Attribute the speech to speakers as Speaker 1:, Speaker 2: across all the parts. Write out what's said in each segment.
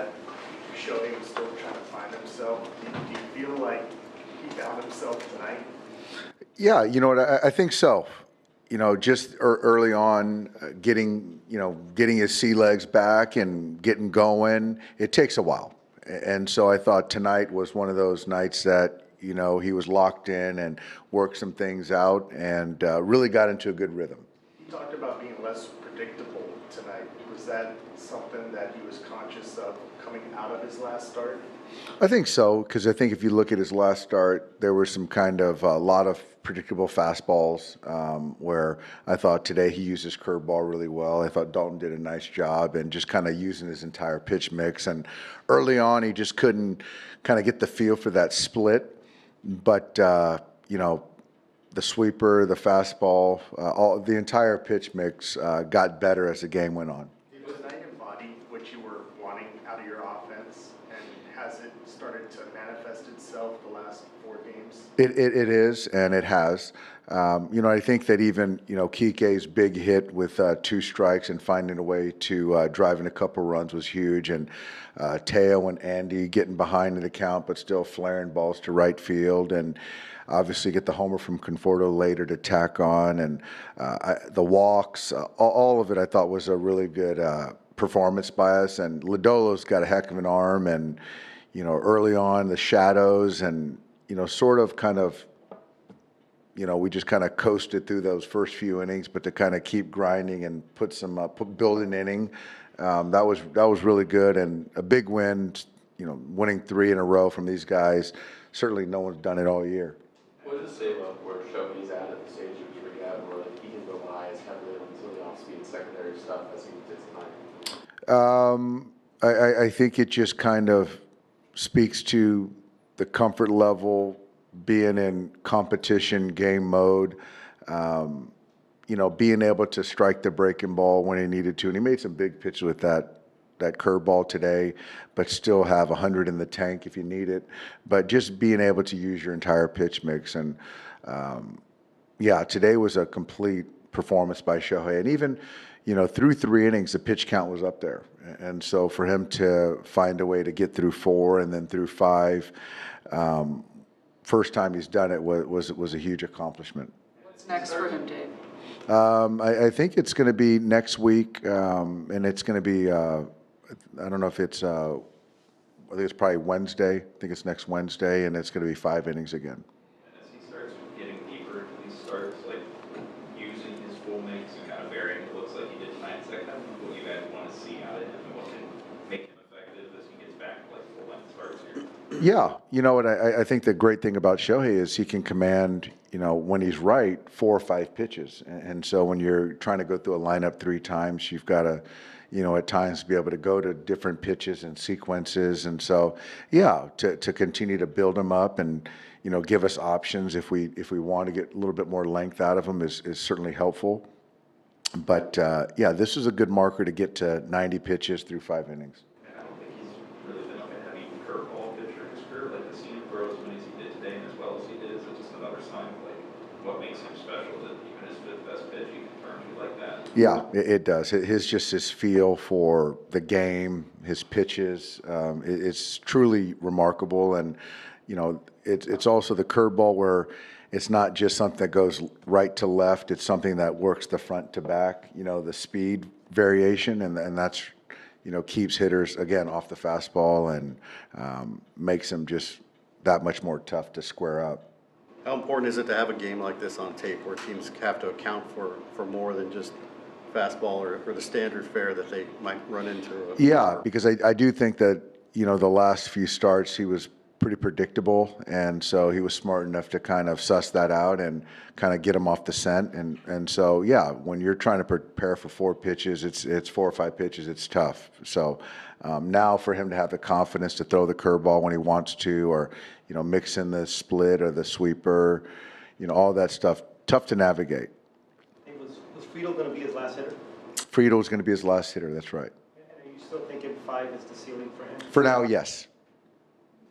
Speaker 1: that Shohei was still trying to find himself. Do you feel like he found himself tonight?
Speaker 2: Yeah, you know what? I think so. You know, just early on, getting his sea legs back and getting going, it takes a while. And so I thought tonight was one of those nights that, you know, he was locked in and worked some things out and really got into a good rhythm.
Speaker 1: He talked about being less predictable tonight. Was that something that he was conscious of coming out of his last start?
Speaker 2: I think so, because I think if you look at his last start, there was some kind of a lot of predictable fastballs where I thought today he used his curveball really well. I thought Dalton did a nice job and just kind of using his entire pitch mix. And early on, he just couldn't kind of get the feel for that split. But, you know, the sweeper, the fastball, the entire pitch mix got better as the game went on.
Speaker 1: Was that embodied what you were wanting out of your offense? And has it started to manifest itself the last 4 games?
Speaker 2: It is, and it has. You know, I think that even, you know, Kike's big hit with 2 strikes and finding a way to drive in a couple runs was huge. And Teo and Andy getting behind in the count, but still flaring balls to right field. And obviously get the homer from Conforto later to tack on. And the walks, all of it I thought was a really good performance by us. And Lodolo's got a heck of an arm. And, you know, early on, the shadows and, you know, sort of kind of, you know, we just kind of coasted through those first few innings, but to kind of keep grinding and build an inning, that was really good and a big win. You know, winning 3 in a row from these guys. Certainly, no one's done it all year.
Speaker 3: What does it say about where Shohei's at the stage of his rehab, where like he can rely as heavily on some of the off-speed secondary stuff as he did tonight?
Speaker 2: I think it just kind of speaks to the comfort level, being in competition game mode, you know, being able to strike the breaking ball when he needed to. And he made some big pitches with that curveball today, but still have 100 in the tank if you need it. But just being able to use your entire pitch mix. And, yeah, today was a complete performance by Shohei. And even, you know, through 3 innings, the pitch count was up there. And so for him to find a way to get through 4 and then through 5, first time he's done it was a huge accomplishment.
Speaker 4: What's next for him, Dave?
Speaker 2: I think it's going to be next week, and it's going to be, I don't know if it's, I think it's probably Wednesday. I think it's next Wednesday, and it's going to be 5 innings again.
Speaker 3: And as he starts getting deeper into these starts, like using his full mix and kind of varying, it looks like he did tonight. Is that kind of what you guys want to see out of him and what can make him effective as he gets back to like full-length starts here?
Speaker 2: Yeah, you know what? I think the great thing about Shohei is he can command, you know, when he's right, 4 or 5 pitches. And so when you're trying to go through a lineup 3 times, you've got to, you know, at times be able to go to different pitches and sequences. And so, yeah, to continue to build him up and, you know, give us options if we want to get a little bit more length out of him is certainly helpful. But, yeah, this is a good marker to get to 90 pitches through 5 innings.
Speaker 3: I don't think he's really been like a heavy curveball pitcher in his career. Like to see him throw as many as he did today and as well as he did is just another sign of like what makes him special. That even his 5th best pitch, he can turn you like that.
Speaker 2: Yeah, it does. His feel for the game, his pitches, it's truly remarkable. And you know, it's also the curveball where it's not just something that goes right to left. It's something that works the front to back. You know, the speed variation, and that's, you know, keeps hitters again off the fastball and makes them just that much more tough to square up.
Speaker 5: How important is it to have a game like this on tape where teams have to account for more than just fastball or the standard fare that they might run into?
Speaker 2: Yeah, because I do think that, you know, the last few starts he was pretty predictable, and so he was smart enough to kind of suss that out and kind of get him off the scent. And so, yeah, when you're trying to prepare for 4 pitches, it's 4 or 5 pitches, it's tough. So now for him to have the confidence to throw the curveball when he wants to, or, you know, mix in the split or the sweeper, you know, all that stuff, tough to navigate.
Speaker 6: Was Friedel going to be his last hitter?
Speaker 2: Friedel is going to be his last hitter, that's right.
Speaker 6: And are you still thinking 5 is the ceiling for him?
Speaker 2: For now, yes.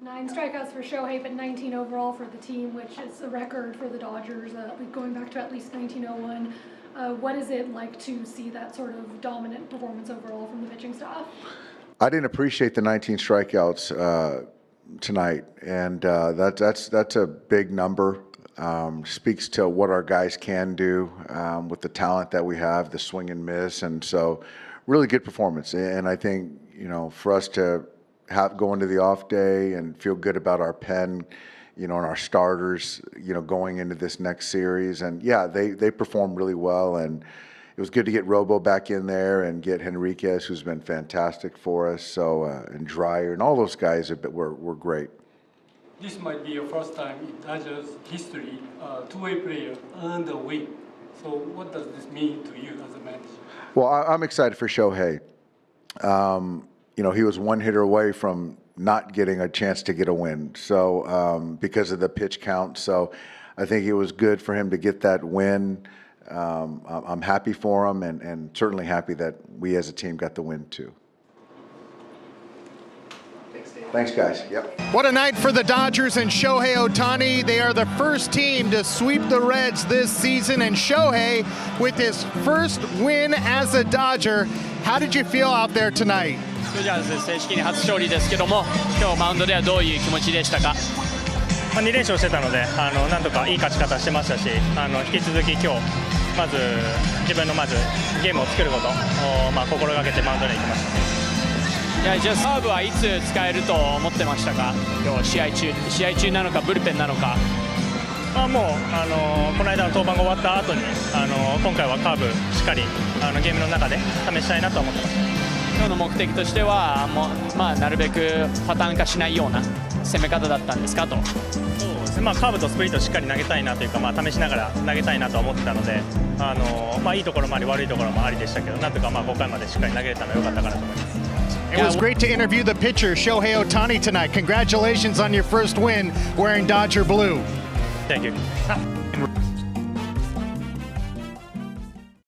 Speaker 7: 9 strikeouts for Shohei, but 19 overall for the team, which is a record for the Dodgers, going back to at least 1901. What is it like to see that sort of dominant performance overall from the pitching staff?
Speaker 2: I didn't appreciate the 19 strikeouts tonight, and that's a big number. Speaks to what our guys can do with the talent that we have, the swing and miss, and so really good performance. And I think for us to go into the off day and feel good about our pen, and our starters, going into this next series, and yeah, they performed really well, and it was good to get Robo back in there and get Henriquez, who's been fantastic for us. So and Dreyer and all those guys were great.
Speaker 8: This might be your first time in Dodgers history, two-way player earned a win. So what does this mean to you as a manager?
Speaker 2: Well, I'm excited for Shohei. He was one hitter away from not getting a chance to get a win. So because of the pitch count, so I think it was good for him to get that win. I'm happy for him, and certainly happy that we as a team got the win too. Thanks, guys. Yep.
Speaker 9: What a night for the Dodgers and Shohei Ohtani. They are the first team to sweep the Reds this season, and Shohei with his first win as a Dodger. How did you feel out there tonight?
Speaker 10: ドジャース正式に初勝利ですけども、今日マウンドではどういう気持ちでしたか
Speaker 11: ？2連勝してたので、なんとかいい勝ち方してましたし、引き続き今日まず自分のゲームを作ることを、心がけてマウンドに行きました。
Speaker 10: いや、じゃあサーブはいつ使えると思ってましたか？今日試合中なのかブルペンなのか。
Speaker 11: もうこの間の登板が終わった後に今回はカーブしっかりゲームの中で試したいなと思ってました。
Speaker 10: 今日の目的としてはなるべくパターン化しないような攻め方だったんですかと。
Speaker 11: そうですね、カーブとスプリットをしっかり投げたいなというか、試しながら投げたいなと思ってたので、いいところもあり悪いところもありでしたけど、なんとか5回までしっかり投げれたのは良かったかなと思います。
Speaker 9: It was great to interview the pitcher, Shohei Ohtani, tonight. Congratulations on your first win wearing Dodger blue.
Speaker 11: Thank you.